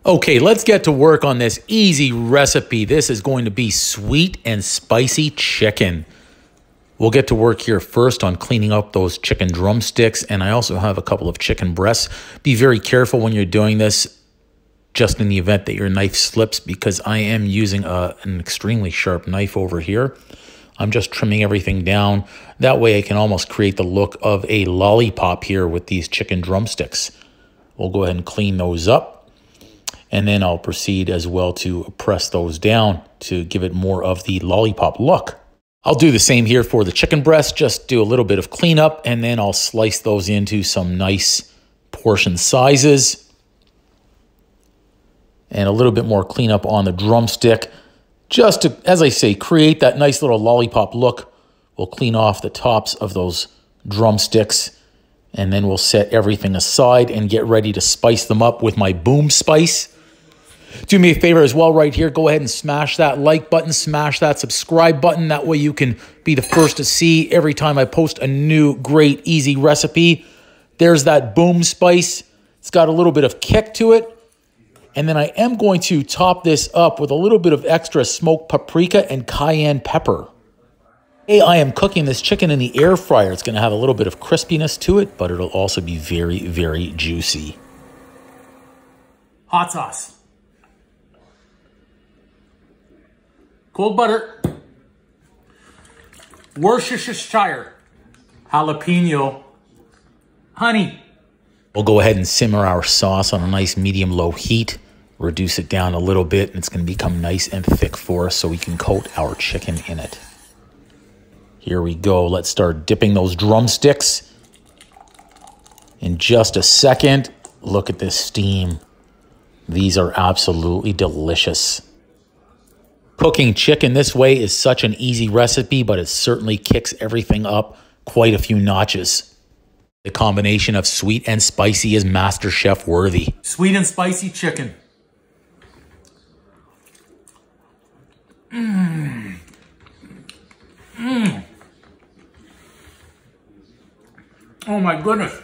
Okay, let's get to work on this easy recipe. This is going to be sweet and spicy chicken. We'll get to work here first on cleaning up those chicken drumsticks, and I also have a couple of chicken breasts. Be very careful when you're doing this, just in the event that your knife slips, because I am using an extremely sharp knife over here. I'm just trimming everything down. That way I can almost create the look of a lollipop here with these chicken drumsticks. We'll go ahead and clean those up. And then I'll proceed as well to press those down to give it more of the lollipop look. I'll do the same here for the chicken breast, just do a little bit of cleanup, and then I'll slice those into some nice portion sizes. And a little bit more cleanup on the drumstick, just to, as I say, create that nice little lollipop look. We'll clean off the tops of those drumsticks, and then we'll set everything aside and get ready to spice them up with my boom spice. Do me a favor as well right here. Go ahead and smash that like button, smash that subscribe button. That way you can be the first to see every time I post a new great easy recipe. There's that boom spice. It's got a little bit of kick to it. And then I am going to top this up with a little bit of extra smoked paprika and cayenne pepper. Hey, I am cooking this chicken in the air fryer. It's going to have a little bit of crispiness to it, but it'll also be very, very juicy. Hot sauce. Cold butter. Worcestershire. Jalapeno. Honey. We'll go ahead and simmer our sauce on a nice medium-low heat. Reduce it down a little bit, and it's going to become nice and thick for us so we can coat our chicken in it. Here we go. Let's start dipping those drumsticks. In just a second, look at this steam. These are absolutely delicious. Cooking chicken this way is such an easy recipe, but it certainly kicks everything up quite a few notches. The combination of sweet and spicy is MasterChef worthy. Sweet and spicy chicken. Mmm. Mmm. Oh my goodness.